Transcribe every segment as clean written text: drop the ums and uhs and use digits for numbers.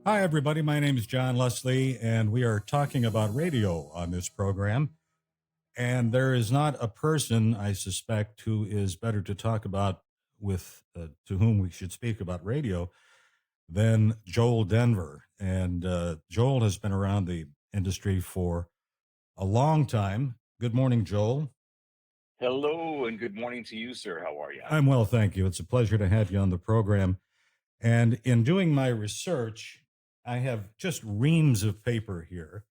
Hi, everybody. My name is John Leslie, and we are talking about radio on this program. And there is not a person, I suspect, who is better to talk about to whom we should speak about radio than Joel Denver. And Joel has been around the industry for a long time. Good morning, Joel. Hello, and good morning to you, sir. How are you? I'm well, thank you. It's a pleasure to have you on the program. And in doing my research, I have just reams of paper here.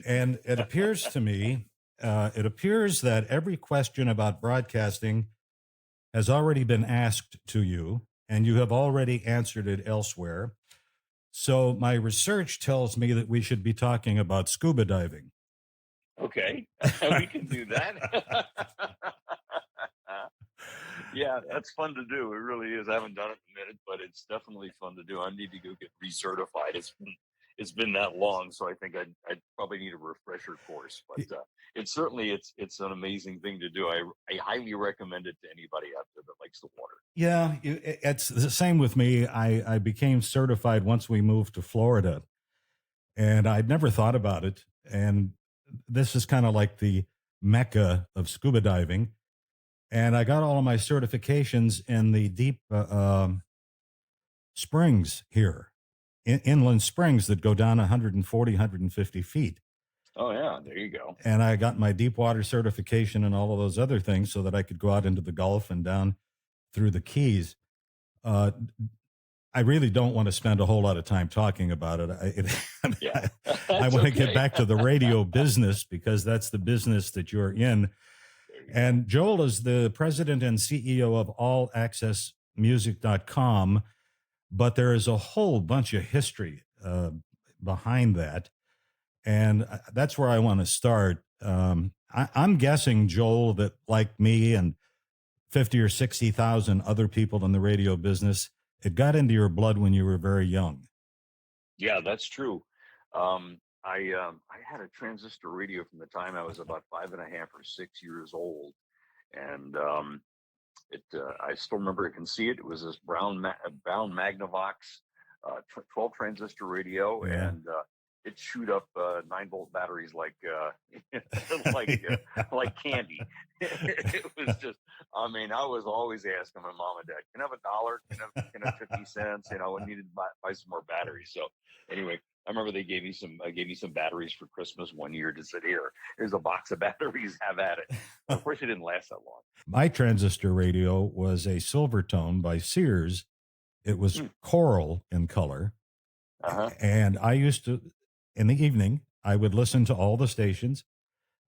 And it appears to me, it appears that every question about broadcasting has already been asked to you, and you have already answered it elsewhere. So my research tells me that we should be talking about scuba diving. Okay, we can do that. Yeah, that's fun to do. It really is. I haven't done it in a minute, but it's definitely fun to do. I need to go get recertified. It's been that long, so I think I'd probably need a refresher course. But it's an amazing thing to do. I highly recommend it to anybody out there that likes the water. Yeah, it's the same with me. I became certified once we moved to Florida, and I'd never thought about it. And this is kind of like the mecca of scuba diving. And I got all of my certifications in the deep springs here, inland springs that go down 140, 150 feet. Oh, yeah, there you go. And I got my deep water certification and all of those other things so that I could go out into the Gulf and down through the Keys. I really don't want to spend a whole lot of time talking about it. Yeah, I want to get back to the radio business because that's the business that you're in. And Joel is the president and CEO of AllAccess.music.com, but there is a whole bunch of history behind that. And that's where I want to start. I'm guessing, Joel, that like me and 50 or 60,000 other people in the radio business, it got into your blood when you were very young. Yeah, that's true. I had a transistor radio from the time I was about 5.5 or 6 years old, and I still remember I can see it. It was this brown Magnavox 12 transistor radio, Yeah. and it chewed up 9-volt batteries like like candy. It was just, I mean, I was always asking my mom and dad, "Can I have $1? Can I have 50 cents?" You know, I needed to buy some more batteries. So anyway, I remember they gave me some batteries for Christmas one year. To sit here, here's a box of batteries. Have at it. Of course, it didn't last that long. My transistor radio was a Silvertone by Sears. It was coral in color. Uh-huh. And I used to, in the evening, I would listen to all the stations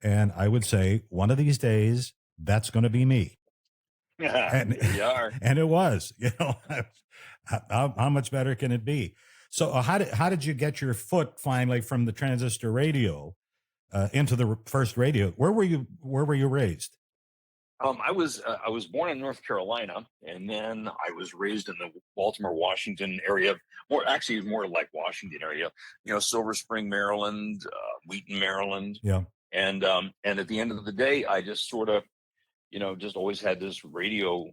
and I would say, one of these days, that's going to be me. And you are. And it was, how much better can it be? So how did you get your foot finally from the transistor radio into the first radio? Where were you raised? I was born in North Carolina, and then I was raised in the Baltimore, Washington area. More like Washington area. You know, Silver Spring, Maryland, Wheaton, Maryland. Yeah. And at the end of the day, I just sort of, just always had this radio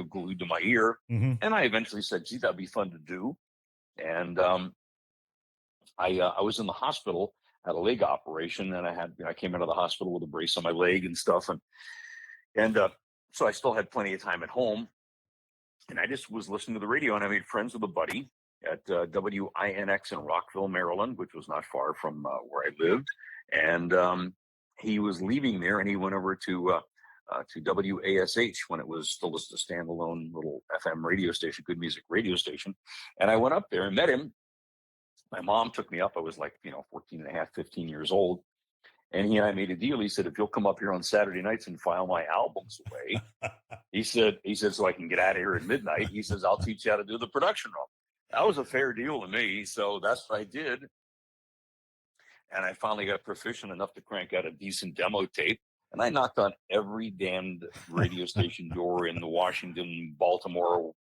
glued to my ear. Mm-hmm. And I eventually said, "Gee, that'd be fun to do." And I was in the hospital, had a leg operation, and I came out of the hospital with a brace on my leg and stuff, and so I still had plenty of time at home, and I just was listening to the radio, and I made friends with a buddy at WINX in Rockville, Maryland, which was not far from where I lived, and he was leaving there, and he went over to WASH when it was still just a standalone little FM radio station, good music radio station, and I went up there and met him. My mom took me up. I was like, 14 and a half, 15 years old. And he and I made a deal. He said, "If you'll come up here on Saturday nights and file my albums away," he said, "so I can get out of here at midnight." He says, "I'll teach you how to do the production room." That was a fair deal to me. So that's what I did. And I finally got proficient enough to crank out a decent demo tape. And I knocked on every damned radio station door in the Washington, Baltimore,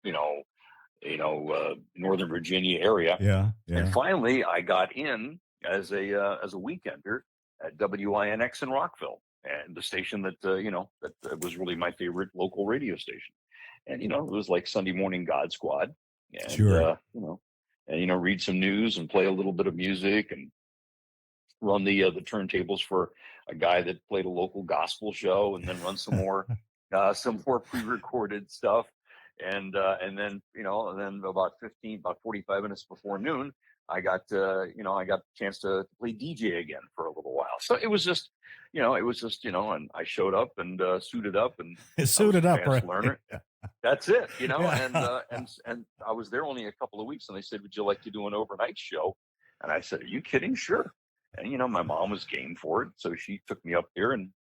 Northern Virginia area. Yeah. And finally, I got in as a weekender at WINX in Rockville, and the station that that was really my favorite local radio station. And it was like Sunday morning God Squad, and Sure. and read some news and play a little bit of music and run the turntables for a guy that played a local gospel show, and then run some more pre-recorded stuff, and then about 45 minutes before noon, I got a chance to play DJ again for a little while. So and I showed up and suited up, and It's I was a suited up, fast right? learner. That's it, Yeah. and I was there only a couple of weeks, and they said, "Would you like to do an overnight show?" And I said, "Are you kidding? Sure." And my mom was game for it, so she took me up there, and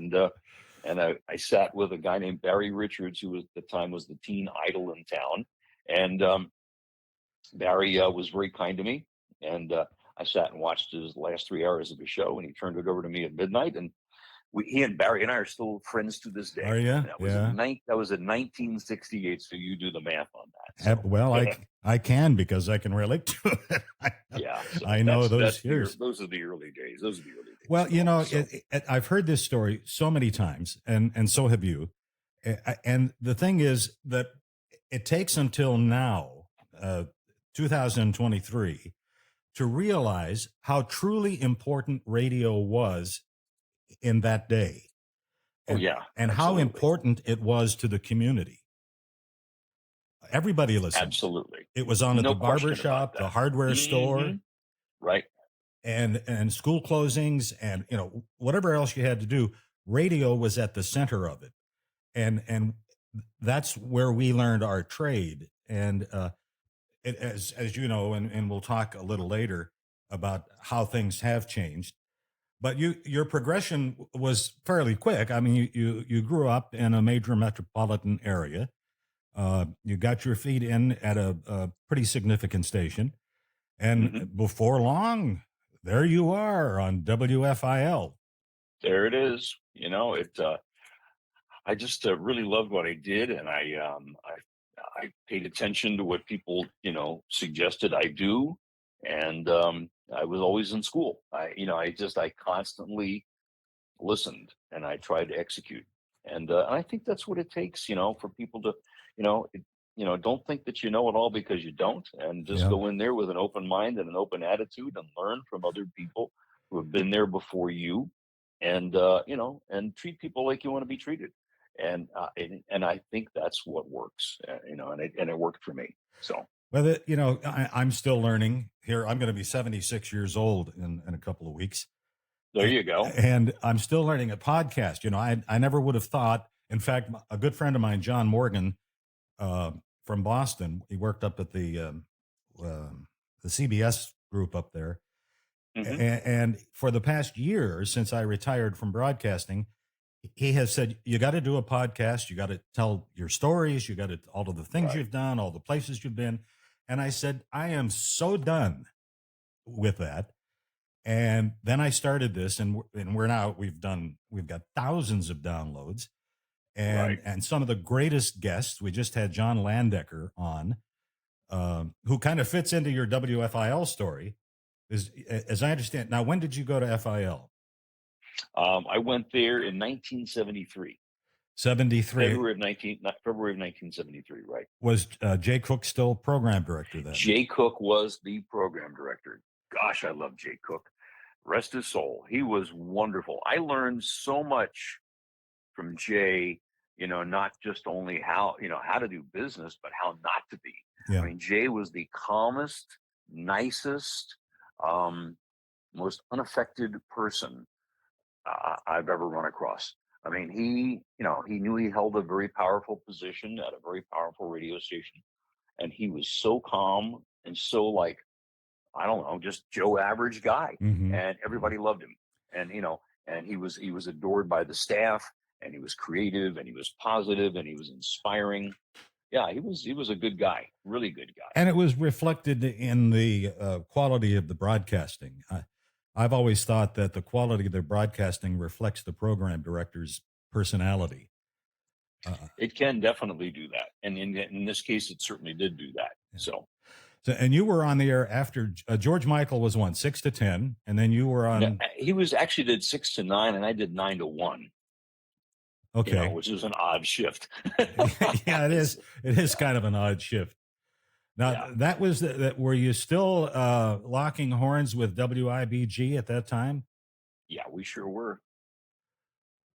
I sat with a guy named Barry Richards, who was at the time was the teen idol in town, and Barry was very kind to me, and I sat and watched his last 3 hours of the show, and he turned it over to me at midnight, and he and Barry and I are still friends to this day. Are you? And Yeah. that was in 1968. So you do the math on that. So Well, I can, because I can relate to it. yeah, so I know those years. those are the early days. Those are the early days. Well, So I've heard this story so many times, and so have you. And the thing is that it takes until now, 2023, to realize how truly important radio was in that day, oh and yeah, and how absolutely, important it was to the community. Everybody listened. absolutely, It was on at no the barber question about shop, the that. hardware store, Hmm. Right, and school closings, and whatever else you had to do. Radio was at the center of it, and that's where we learned our trade. And as you know, and we'll talk a little later about how things have changed. But your progression was fairly quick. I mean, you grew up in a major metropolitan area. You got your feet in at a pretty significant station, and hmm before long, there you are on WFIL. there it is. I just really loved what I did, and I paid attention to what people suggested I do, and I was always in school. I constantly listened, and I tried to execute, and I think that's what it takes, for people to, don't think that you know it all, because you don't, and just Yeah. go in there with an open mind and an open attitude, and learn from other people who have been there before you, and treat people like you want to be treated, and I think that's what works, and it worked for me. So Well, I'm still learning here. I'm going to be 76 years old in a couple of weeks. there you go. And I'm still learning a podcast. I never would have thought. In fact, a good friend of mine, John Morgan, uh, from Boston, he worked up at the CBS group up there. Hmm. And for the past year, since I retired from broadcasting, he has said, you got to do a podcast. You got to tell your stories. You got to, all of the things Right. you've done, all the places you've been. And I said, I am so done with that. And then I started this, and we're now, we've got thousands of downloads, and Right. some of the greatest guests. We just had John Landecker on, who kind of fits into your WFIL story. As I understand, now, when did you go to FIL? I went there in 1973. 73. February of 1973, right. Was Jay Cook still program director then? Jay Cook was the program director. Gosh, I love Jay Cook. Rest his soul. He was wonderful. I learned so much from Jay, not just only how to do business, but how not to be. Yeah. I mean, Jay was the calmest, nicest, most unaffected person I've ever run across. I mean, he knew he held a very powerful position at a very powerful radio station, and he was so calm and so, like, I don't know, just Joe average guy, Mm-hmm. and everybody loved him, and he was adored by the staff, and he was creative, and he was positive, and he was inspiring. Yeah, he was a good guy, really good guy. And it was reflected in the quality of the broadcasting. I've always thought that the quality of the broadcasting reflects the program director's personality. It can definitely do that, and in this case, it certainly did do that. Yeah. So And you were on the air after George Michael was 6 to 10, and then you were on. he was actually did 6 to 9, and I did 9 to 1. Okay. Which is an odd shift. Yeah, it is. It is kind of an odd shift. Now Yeah. that was that. Were you still locking horns with WIBG at that time? Yeah, we sure were.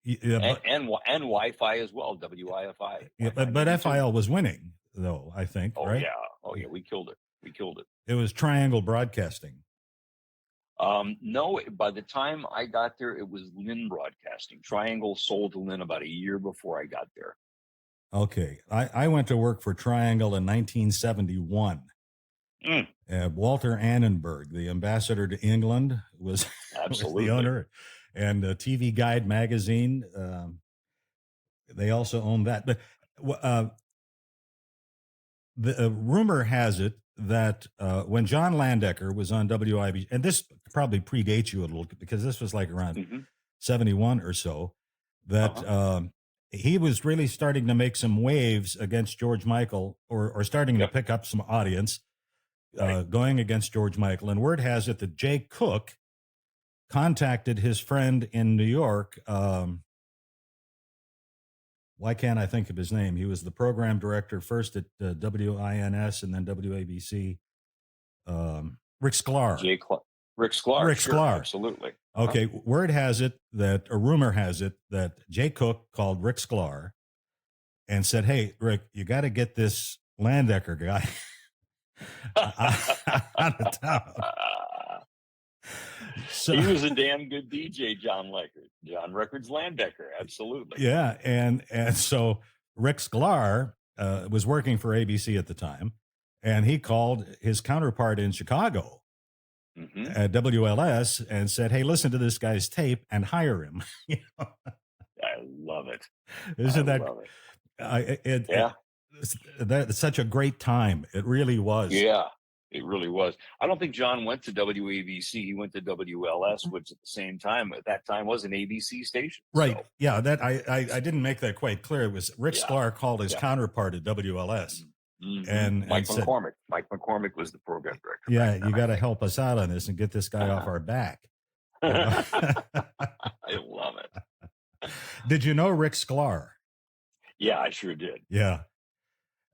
Yeah, And but and Wi-Fi as well, WIFI, yeah, Wi-Fi but 82. FIL was winning though. I think, Oh right? yeah. Oh yeah, we killed it. We killed it. It was Triangle Broadcasting. No, by the time I got there, it was Lynn Broadcasting. Triangle sold to Lynn about a year before I got there. Okay, I went to work for Triangle in 1971. Mm, Walter Annenberg, the ambassador to England, was was the absolutely. owner, and TV Guide magazine. They also own that. But the rumor has it that when John Landecker was on WIB, and this probably predates you a little because this was like around Hmm. 71 or so, that Uh-huh. he was really starting to make some waves against George Michael, or starting to Yep. pick up some audience Right. going against George Michael. And word has it that Jay Cook contacted his friend in New York. Why can't I think of his name? He was the program director first at WINS and then WABC. Rick Sklar. Rick Sklar. Rick Sure. Sklar. Absolutely. Uh-huh. Okay, word has it that, or rumor has it that Jay Cook called Rick Sklar and said, "Hey, Rick, you got to get this Landecker guy out of town." So, He was a damn good DJ, John Records. John Records Landecker. Absolutely. yeah, and so Rick Sklar was working for ABC at the time, and he called his counterpart in Chicago Hmm. at WLS and said, "Hey, listen to this guy's tape and hire him." You know, I love it. I isn't that love it. it, Yeah. that's such a great time? It really was. Yeah. It really was. I don't think John went to WABC. He went to WLS, which at the same time, at that time, was an ABC station. Right. So, Yeah. That I didn't make that quite clear. It was Rick yeah. Sklar called his Yeah. counterpart at WLS Hmm. and Mike said, McCormick. Mike McCormick was the program director back "Yeah, then, you I got to think. help us out on this and get this guy off our back." You know? I love it. Did you know Rick Sklar? Yeah, I sure did. Yeah.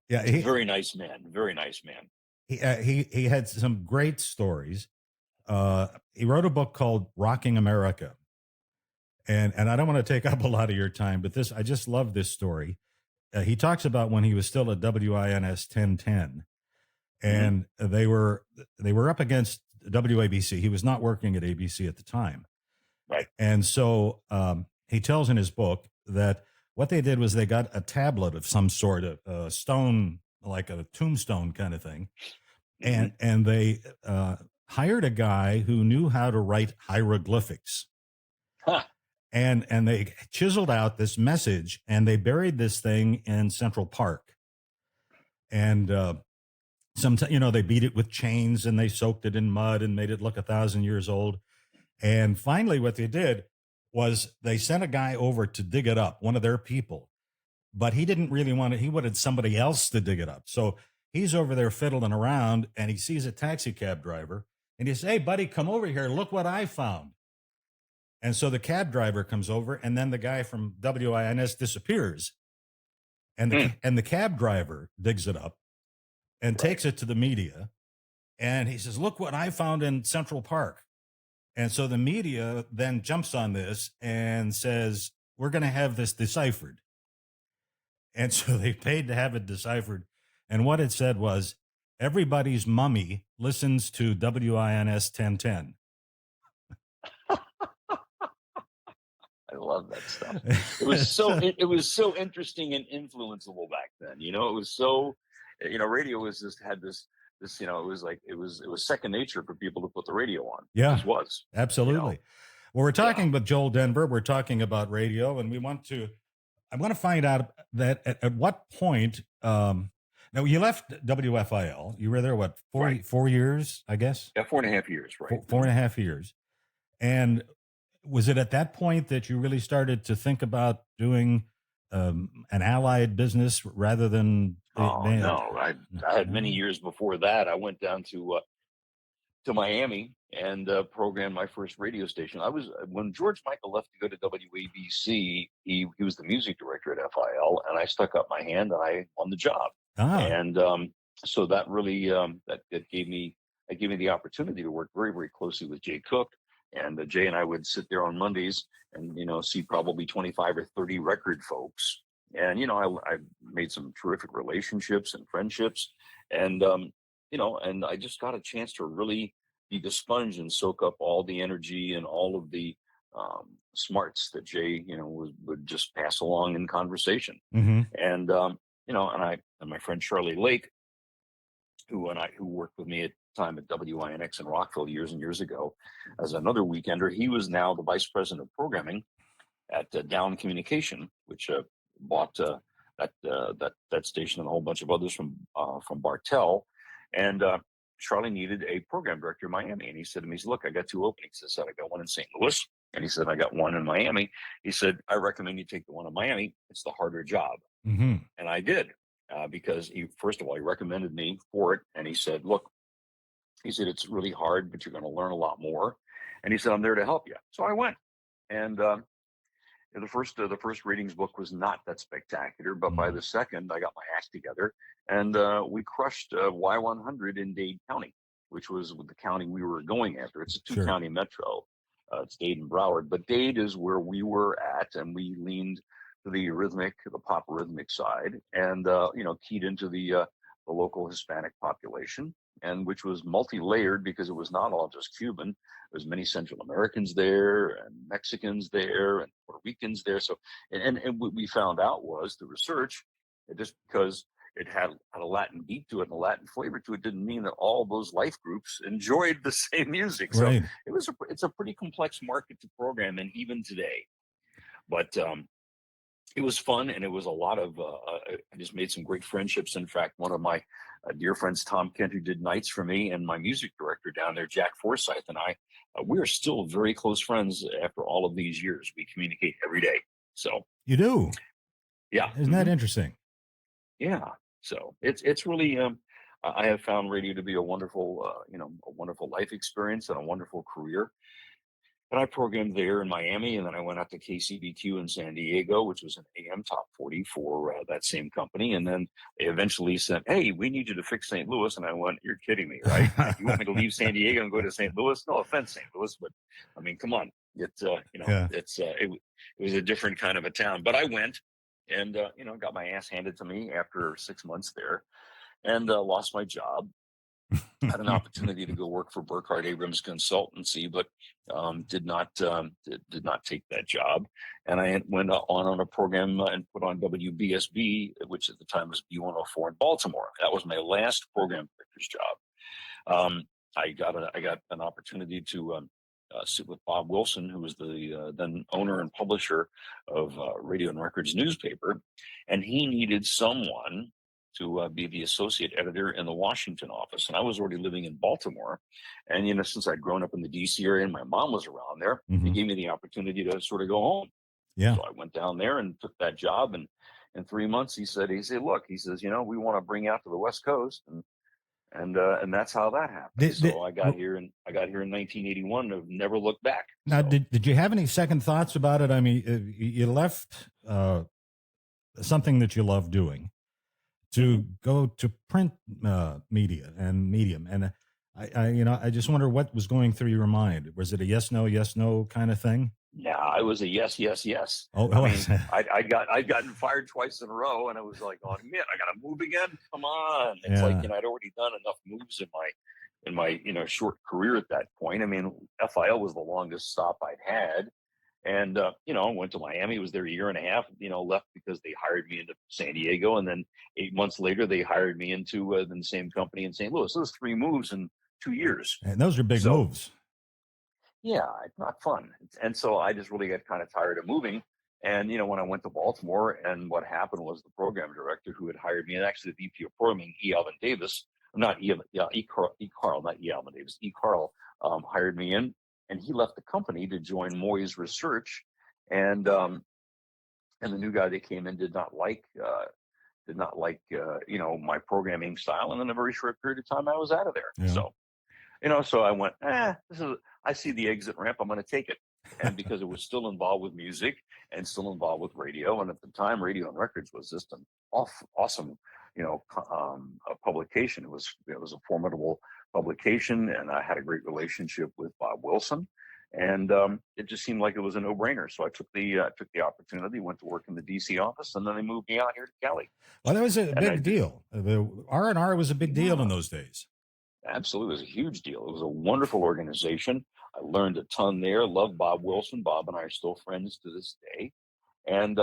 Yeah. Very nice man. Very nice man. He had some great stories. He wrote a book called Rocking America. And I don't want to take up a lot of your time, but I just love this story. He talks about when he was still at WINS 1010, Hmm. and they were up against WABC. He was not working at ABC at the time. Right. And so he tells in his book that what they did was they got a tablet of some sort of stone, like a tombstone kind of thing, Hmm. and they hired a guy who knew how to write hieroglyphics, Huh. and they chiseled out this message, and they buried this thing in Central Park, and sometimes they beat it with chains and they soaked it in mud and made it look 1,000 years old. And finally, what they did was they sent a guy over to dig it up, one of their people, but he didn't really want it. He wanted somebody else to dig it up. So he's over there fiddling around and he sees a taxi cab driver and he says, "Hey, buddy, come over here. Look what I found." And so the cab driver comes over and then the guy from WINS disappears. And Hmm. the cab driver digs it up and Right. takes it to the media. And he says, "Look what I found in Central Park." And so the media then jumps on this and says, "We're going to have this deciphered." And so they paid to have it deciphered. And what it said was, "Everybody's mummy listens to WINS 1010." I love that stuff. It was so it was so interesting and influenceable back then. It was so radio was just had this it was like it was second nature for people to put the radio on. It Yeah, just was. You know. absolutely. Well, we're Yeah. talking with Joel Denver. We're talking about radio, and I want to find out that at what point, now you left WFIL. You were there, what, Right. 4 years, I guess? Yeah. 4.5 years. Right. Four and a half years. And was it at that point that you really started to think about doing an allied business rather than Oh band? no, I had many years before that. I went down to Miami and programmed my first radio station. I was when George Michael left to go to WABC. He was the music director at FIL, and I stuck up my hand and I won the job. Ah, And So that really that gave me the opportunity to work very, very closely with Jay Cook, and Jay and I would sit there on Mondays and see probably 25 or 30 record folks, and I made some terrific relationships and friendships, and and I just got a chance to really be the sponge and soak up all the energy and all of the smarts that Jay would just pass along in conversation, Hmm. and and my friend Charlie Lake, who worked with me at the time at WINX in Rockville years and years ago as another weekender. He was now the vice president of programming at Down Communication, which bought that station and a whole bunch of others from Bartell. And Charlie needed a program director in Miami, and he said to me, "Look, I got two openings." I said, "I got one in St. Louis," and he said, "I got one in Miami." He said, "I recommend you take the one in Miami. It's the harder job." Hmm. And I did, because first of all, he recommended me for it. And he said, "Look," he said, "it's really hard, but you're going to learn a lot more." And he said, "I'm there to help you." So I went. And the first ratings book was not that spectacular, but by the second, I got my act together, and we crushed Y100 in Dade County, which was the county we were going after. It's a Sure. two-county metro. It's Dade and Broward, but Dade is where we were at, and we leaned to the pop rhythmic side, and keyed into the local Hispanic population, and which was multi-layered because it was not all just Cuban. There's many Central Americans there, and Mexicans there, and Puerto Ricans there. So, and what we found out was the research, just because it had a Latin beat to it and a Latin flavor to it, didn't mean that all those life groups enjoyed the same music. So Right. it's a pretty complex market to program in even today. But it was fun, and it was a lot of I just made some great friendships. In fact, one of my dear friends, Tom Kent, who did nights for me, and my music director down there, Jack Forsyth, and I, we are still very close friends after all of these years. We communicate every day. So You do. yeah. Isn't that interesting? Yeah. So it's really I have found radio to be a wonderful a wonderful life experience and a wonderful career. And I programmed there in Miami, and then I went out to KCBQ in San Diego, which was an AM top 40 for that same company. And then they eventually said, "Hey, we need you to fix St. Louis." And I went, "You're kidding me, right? You want me to leave San Diego and go to St. Louis? No offense, St. Louis, but I mean, come on. Yeah. It was a different kind of a town." But I went, and got my ass handed to me after 6 months there, and lost my job. Had an opportunity to go work for Burkhardt Abrams Consultancy, but did not take that job. And I went on a program and put on WBSB, which at the time was B104 in Baltimore. That was my last program director's job. I got an opportunity to sit with Bob Wilson, who was the then owner and publisher of Radio and Records newspaper, and he needed someone to be the associate editor in the Washington office. And I was already living in Baltimore. And, since I'd grown up in the DC area and my mom was around there, he Hmm. gave me the opportunity to sort of go home. Yeah. So I went down there and took that job. And in 3 months, he said, "Look," he says, "we want to bring you out to the West Coast." And that's how that happened. So I got here in 1981 and never looked back. Now, So did you have any second thoughts about it? I mean, you left something that you love doing to go to print media and medium, and I just wonder what was going through your mind. Was it a yes no kind of thing? yeah, I was a yes, yes, yes. Oh, I oh, mean, I'd gotten fired twice in a row, and I was like, "Oh man, I got to move again. Come on!" It's like yeah. I'd already done enough moves in my short career at that point. I mean, FIL was the longest stop I'd had, and went to Miami. Was there a year and a half. Left because they hired me into San Diego, and then 8 months later they hired me into the same company in St. Louis. So those three moves in 2 years. And those are big So moves. yeah, it's not fun. And so I just really got kind of tired of moving. And when I went to Baltimore, and what happened was the program director who had hired me, and actually the VP of programming, E. Alvin Davis, not E. Yeah, Carl, not E. Alvin Davis, E. Carl, hired me in, and he left the company to join Moyes Research, and the new guy that came in did not like my programming style, and in a very short period of time, I was out of there. Yeah. So I went, I see the exit ramp, I'm going to take it. And because it was still involved with music and still involved with radio. And at the time, Radio and Records was just an awesome a publication. It was a formidable publication, and I had a great relationship with Bob Wilson, and it just seemed like it was a no-brainer. So I took the opportunity, went to work in the DC office, and then they moved me out here to Cali. Well, that was a And big deal. The R&R was a big deal in yeah, those days. absolutely, it was a huge deal. It was a wonderful organization. I learned a ton there. Loved Bob Wilson. Bob and I are still friends to this day. And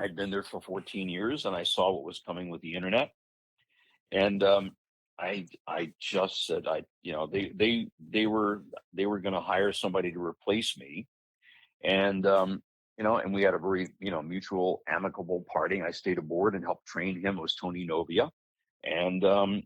I'd been there for 14 years, and I saw what was coming with the internet. And I just said, they were going to hire somebody to replace me. And and we had a very mutual, amicable parting. I stayed aboard and helped train him. It was Tony Novia. And at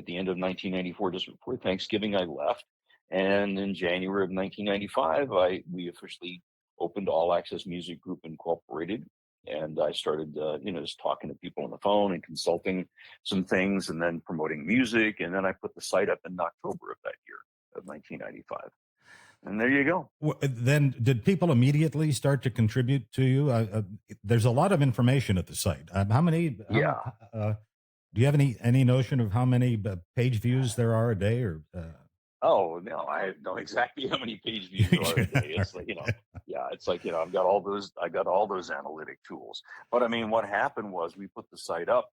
the end of 1994, just before Thanksgiving, I left. And in January of 1995, we officially opened All Access Music Group Incorporated. And I started, just talking to people on the phone and consulting some things, and then promoting music. And then I put the site up in October of that year of 1995. And there you go. Then did people immediately start to contribute to you? There's a lot of information at the site. Yeah. Do you have any notion of how many page views there are a day? Or Oh no, I know exactly how many page views there are a day. It's like, yeah, it's like, I got all those analytic tools. But I mean, what happened was we put the site up,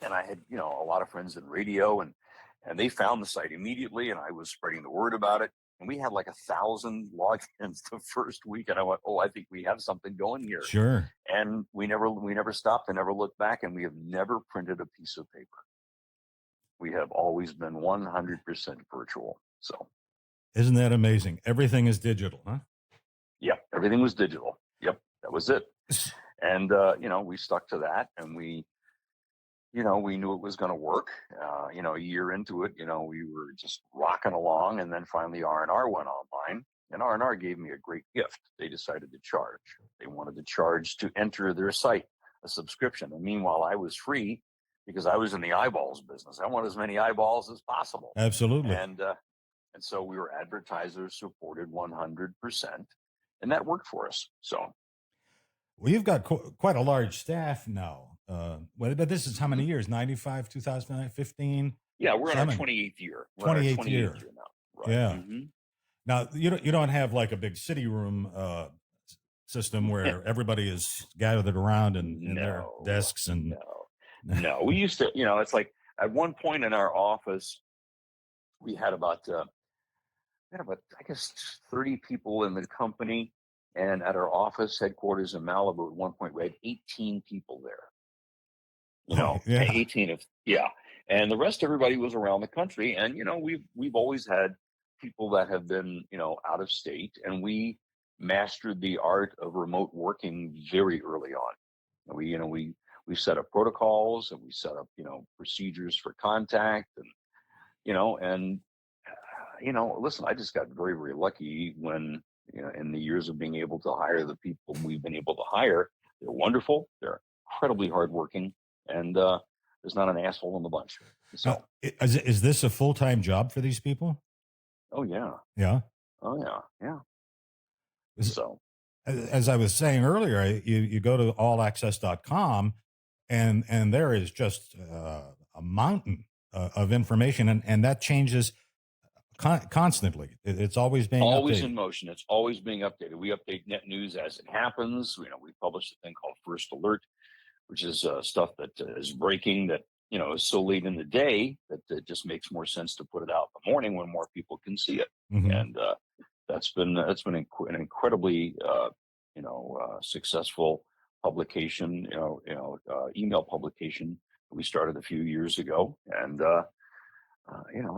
and I had, a lot of friends in radio, and they found the site immediately, and I was spreading the word about it. And we had like 1,000 logins the first week, and I went, "Oh, I think we have something going here." Sure. And we never stopped and never looked back, and we have never printed a piece of paper. We have always been 100% virtual. So, Isn't that amazing? Everything is digital, huh? yeah, everything was digital. Yep, that was it. And we stuck to that, and we knew it was going to work. A year into it, we were just rocking along, and then finally R&R went online, and R&R gave me a great gift. They decided to charge. They wanted to charge to enter their site, a subscription. And meanwhile, I was free because I was in the eyeballs business. I want as many eyeballs as possible. Absolutely. And so we were advertiser supported 100%, and that worked for us. So. Well, you've got quite a large staff now. But this is how many years? 95, 2009, 15? Yeah, we're in our 28th year. 28th year now. Right. Yeah. Mm-hmm. Now, you don't have like a big city room system where everybody is gathered around in their desks and. No, we used to, it's like at one point in our office, we had about I guess 30 people in the company. And at our office headquarters in Malibu, at one point, we had 18 people there. 18 of, yeah. And the rest, everybody was around the country. And, we've always had people that have been, out of state, and we mastered the art of remote working very early on. And we set up protocols, and we set up, procedures for contact, and, listen, I just got very, very lucky when, in the years of being able to hire the people we've been able to hire. They're wonderful. They're incredibly hardworking, and there's not an asshole in the bunch. So, is this a full-time job for these people? Oh yeah. Yeah. Oh yeah. Yeah. So, as I was saying earlier, you go to AllAccess.com, and there is just a mountain of information, and that changes constantly. It's always being updated. In motion. It's always being updated. We update net news as it happens. We publish a thing called First Alert, which is stuff that is breaking that is so late in the day that it just makes more sense to put it out in the morning when more people can see it. Mm-hmm. And that's been an incredibly successful publication. Email publication we started a few years ago, and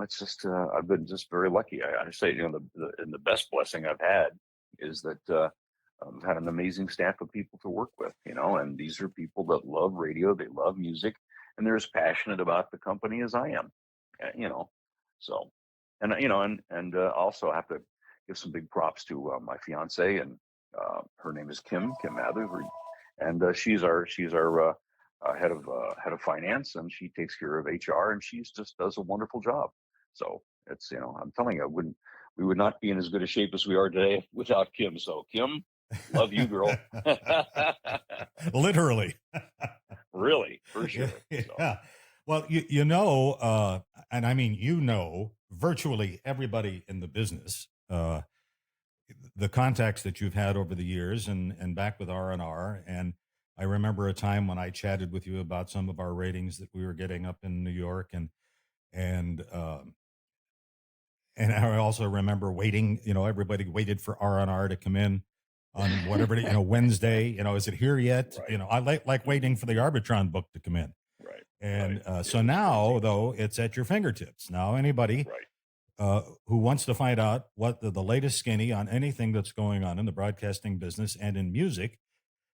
it's just I've been just very lucky. I say the best blessing I've had is that I've had an amazing staff of people to work with. And these are people that love radio, they love music, and they're as passionate about the company as I am. So, and also have to give some big props to my fiance, and her name is Kim Mather, and she's our head of finance, and she takes care of HR, and she just does a wonderful job. So it's I'm telling you, we would not be in as good a shape as we are today without Kim. So Kim, love you, girl. Literally. really, for sure. So Yeah. Well, and I mean, virtually everybody in the business, the contacts that you've had over the years and back with R&R. And I remember a time when I chatted with you about some of our ratings that we were getting up in New York. And, and I also remember waiting, everybody waited for R&R to come in on whatever, Wednesday, is it here yet? right, I like waiting for the Arbitron book to come in. right, right. And Yeah, so it's now, crazy. though, it's at your fingertips. Now, anybody Right. who wants to find out what the latest skinny on anything that's going on in the broadcasting business and in music,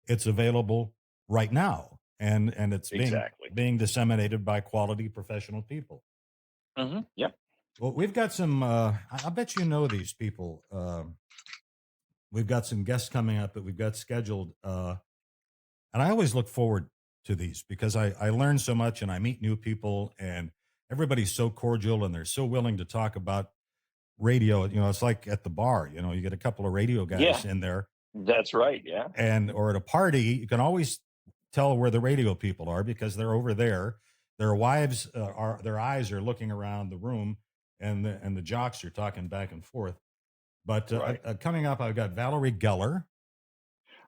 it's available right now, and it's Exactly. being disseminated by quality professional people. Yep. Well, we've got some. I bet you know these people. We've got some guests coming up that we've got scheduled. And I always look forward to these because I learn so much and I meet new people and everybody's so cordial and they're so willing to talk about radio. It's like at the bar, you get a couple of radio Yeah, guys in there that's right. Yeah. or at a party, you can always tell where the radio people are because they're over there. Their wives their eyes are looking around the room and the jocks are talking back and forth. But Right. coming up, I've got Valerie Geller.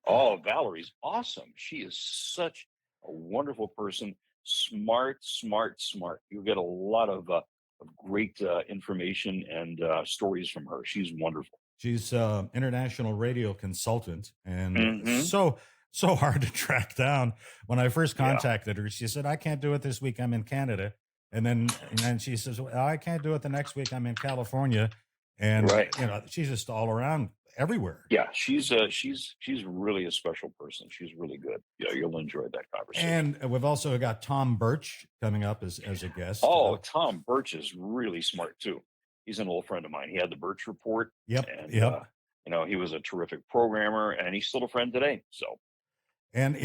Oh, Valerie's awesome. She is such a wonderful person. Smart, smart, smart. You'll get a lot of great information and stories from her. She's wonderful. She's international radio consultant and Hmm. so hard to track down. When I first Yeah. contacted her, she said, "I can't do it this week. I'm in Canada." And then she says, "Well, I can't do it the next week. I'm in California." And Right. she's just all around everywhere. Yeah. She's really a special person. She's really good. Yeah, you'll enjoy that conversation. And we've also got Tom Birch coming up as a guest. Oh, Tom Birch is really smart too. He's an old friend of mine. He had the Birch Report, Yep, and yep. he was a terrific programmer, and he's still a friend today. So And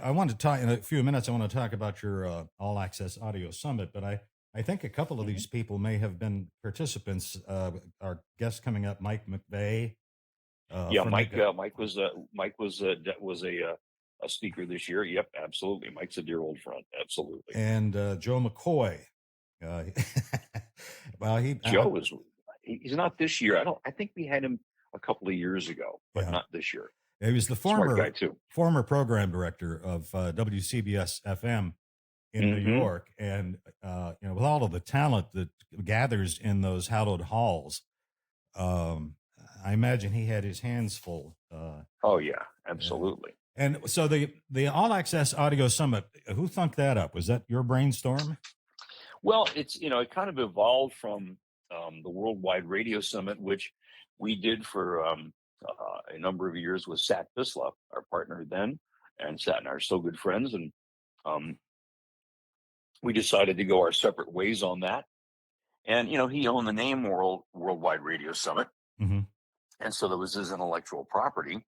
I want to talk in a few minutes. I want to talk about your All Access Audio Summit, but I think a couple of mhm. these people may have been participants. Our guest coming up, Mike McVeigh. Yeah, From Mike was a speaker this year. Yep, absolutely. Mike's a dear old friend. Absolutely. and Joe McCoy. Uh, well, Joe is he's not this year. I think we had him a couple of years ago, but yeah, not this year. he was the Smart guy too. former program director of WCBS FM in New Hmm. York, and with all of the talent that gathers in those hallowed halls, um, I imagine he had his hands full. Oh yeah, Yeah. absolutely. And so the All Access Audio Summit, who thunk that up? Was that your brainstorm? Well, it kind of evolved from the Worldwide Radio Summit, which we did for a number of years with Sat Bislop, our partner then, and Sat and I are still good friends, and um, we decided to go our separate ways on that. And he owned the name Worldwide Radio Summit, Hmm. and so that was his intellectual property.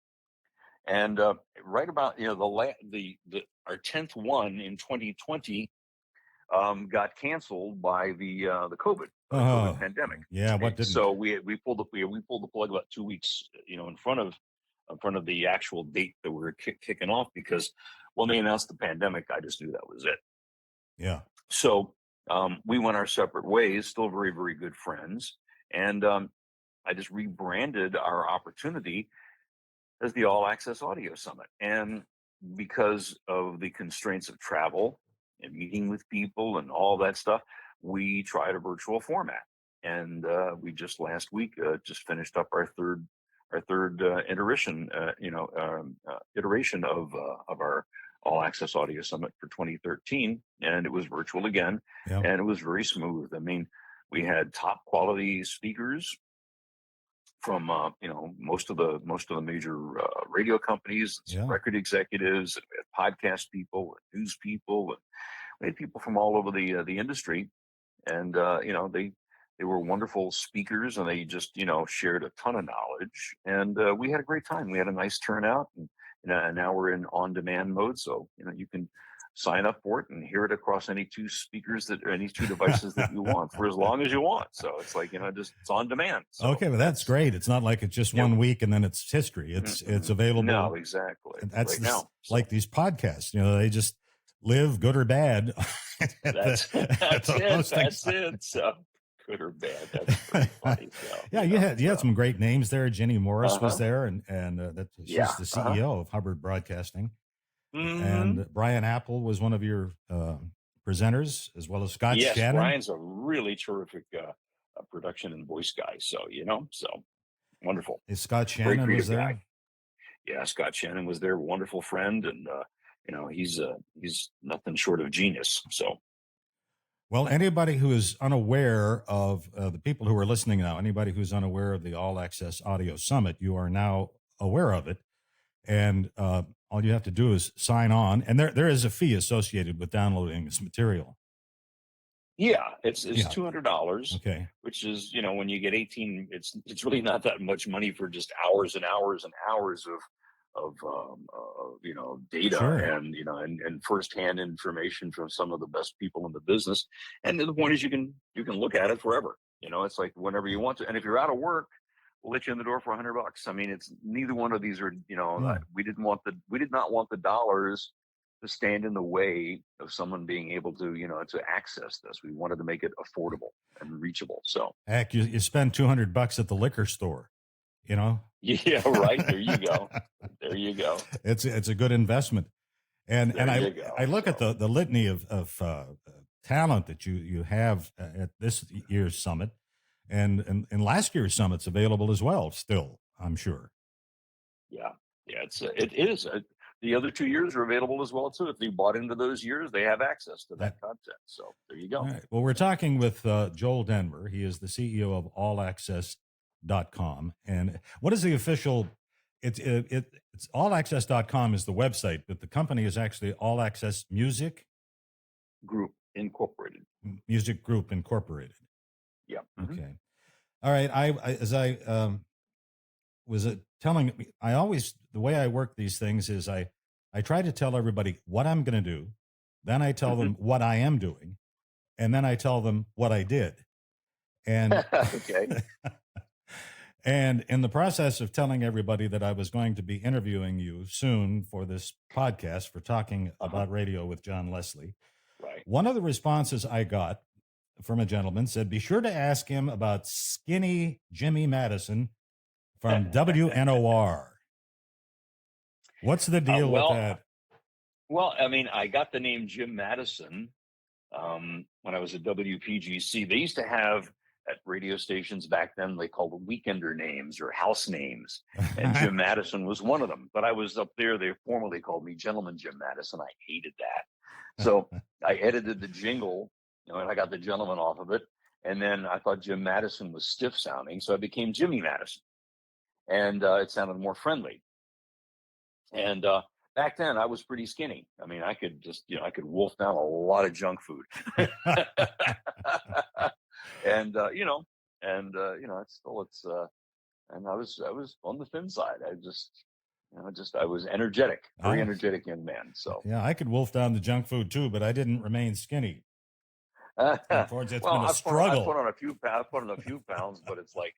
And right about the our 10th one in 2020 got canceled by the COVID pandemic, Yeah, what and didn't? so we pulled the plug about 2 weeks, in front of the actual date that we were kicking off, because when they announced the pandemic, I just knew that was it. Yeah. So we went our separate ways, still very, very good friends. And I just rebranded our opportunity as the All Access Audio Summit. And because of the constraints of travel and meeting with people and all that stuff, we tried a virtual format. And we just last week just finished up our third iteration of our All Access Audio Summit for 2013, and it was virtual again, Yeah. and it was very smooth. I mean, we had top quality speakers from most of the major radio companies, some Yeah. record executives, and we had podcast people, and news people, and we had people from all over the industry, and they were wonderful speakers, and they just shared a ton of knowledge, and we had a great time. We had a nice turnout, and now we're in on-demand mode, so you can sign up for it and hear it across any two devices that you want for as long as you want. So it's like just it's on demand. So Okay, well that's great. It's not like it's just yeah. 1 week and then it's history. It's available. No, exactly. And that's right now. So, like these podcasts. They just live, good or bad, at That's at that's the it. hosting That's site. it. So good or bad. That's pretty funny. So Yeah, you had so some great names there. Jenny Morris was uh-huh. there, and she's Yeah. the Uh-huh. CEO of Hubbard Broadcasting. Hmm. And Brian Apple was one of your presenters, as well as Scott Yes, Shannon. Brian's a really terrific production and voice guy. So, so wonderful. Scott Very Shannon was creative guy. there. Yeah, Scott Shannon was there, wonderful friend, and he's nothing short of genius. So Well, anybody who is unaware of the people who are listening now, anybody who's unaware of the All Access Audio Summit, you are now aware of it. And all you have to do is sign on. And there is a fee associated with downloading this material. yeah, it's Yeah. $200, Okay. which is when you get 18, it's really not that much money for just hours and hours and hours of data Sure. and firsthand information from some of the best people in the business. And the point is, you can look at it forever. It's like whenever you want to. And if you're out of work, we'll let you in the door for $100. I mean, it's neither one of these are. Yeah. We did not want the dollars to stand in the way of someone being able to access this. We wanted to make it affordable and reachable. So Heck, you spend $200 at the liquor store, you know? yeah, right. There you go. There you go. It's a good investment. And There you I go. look at So the litany of talent that you have at this year's summit, and last year's summit's available as well. Still, I'm sure. yeah, yeah. It is. The other 2 years are available as well too. If you bought into those years, they have access to that That content. So there you All go. right. Well, we're talking with Joel Denver. He is the CEO of AllAccess.com. And what is the official? It's AllAccess.com is the website, but the company is actually All Access Group Incorporated. Music Group Incorporated. Yeah. Okay. All right. As I was telling, I always, the way I work these things is I try to tell everybody what I'm going to do. Then I tell them what I am doing. And then I tell them what I did. And Okay. and in the process of telling everybody that I was going to be interviewing you soon for this podcast for talking about radio with John Leslie, Right. one of the responses I got from a gentleman said, "Be sure to ask him about skinny Jimmy Madison from WNOR." What's the deal with Well, that? I mean, I got the name Jim Madison when I was at WPGC. They used to have at radio stations back then, they called them weekender names or house names. And Jim Madison was one of them. But I was up there, they formally called me Gentleman Jim Madison. I hated that. So I edited the jingle, and I got the gentleman off of it. And then I thought Jim Madison was stiff sounding. So I became Jimmy Madison. And it sounded more friendly. And back then, I was pretty skinny. I mean, I could just, I could wolf down a lot of junk food, and and I was on the thin side. I was energetic, very I, energetic young man. So, yeah, I could wolf down the junk food too, but I didn't remain skinny. well, Unfortunately, it's been a I struggle. put on a few pounds, but it's like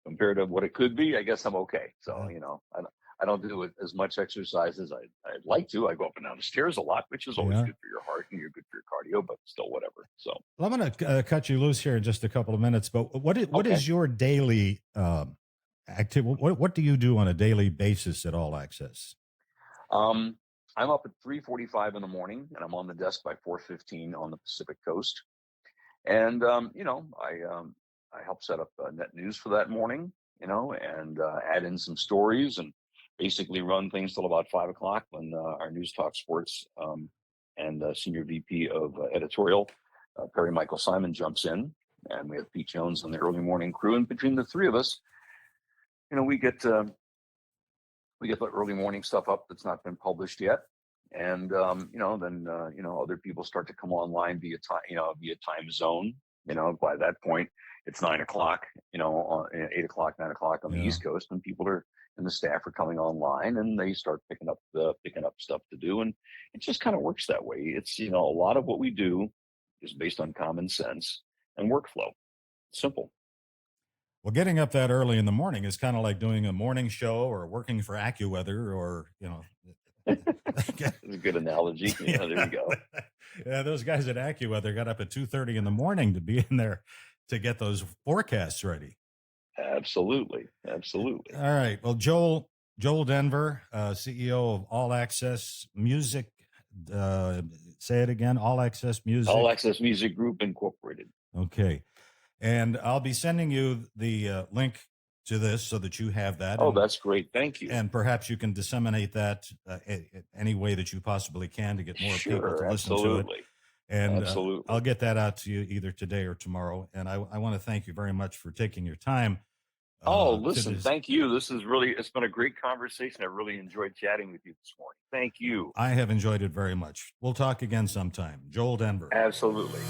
compared to what it could be, I guess I'm okay. So, I don't do it as much exercise as I'd like to. I go up and down the stairs a lot, which is always Yeah. good for your heart and you're good for your cardio, but still whatever. So Well, I'm going to cut you loose here in just a couple of minutes. But what okay. is your daily activity? What do you do on a daily basis at All Access? I'm up at 3:45 in the morning, and I'm on the desk by 4:15 on the Pacific Coast. And I help set up net news for that morning, and add in some stories and basically run things till about 5 o'clock when our News Talk Sports and Senior VP of Editorial Perry Michael Simon jumps in, and we have Pete Jones on the early morning crew. And between the three of us, we get the early morning stuff up that's not been published yet. And then other people start to come online via time zone. By that point it's 9 o'clock, 8 o'clock, 9 o'clock on the East Coast, and people and the staff are coming online, and they start picking up stuff to do, and it just kind of works that way. It's a lot of what we do is based on common sense and workflow. Simple. Well, getting up that early in the morning is kind of like doing a morning show or working for AccuWeather or That's a good analogy. Yeah, there you go. Yeah, those guys at AccuWeather got up at 2:30 in the morning to be in there to get those forecasts ready. Absolutely. Absolutely. All right. Well, Joel Denver, CEO of All Access Music. Say it again. All Access Music. All Access Music Group Incorporated. Okay. And I'll be sending you the link to this so that you have that. Oh, and, that's great. Thank you. and perhaps you can disseminate that any way that you possibly can to get more people to listen to it. And Absolutely. I'll get that out to you either today or tomorrow. And I want to thank you very much for taking your time. Listen, thank you. It's been a great conversation. I really enjoyed chatting with you this morning. Thank you. I have enjoyed it very much. We'll talk again sometime. Joel Denver. Absolutely.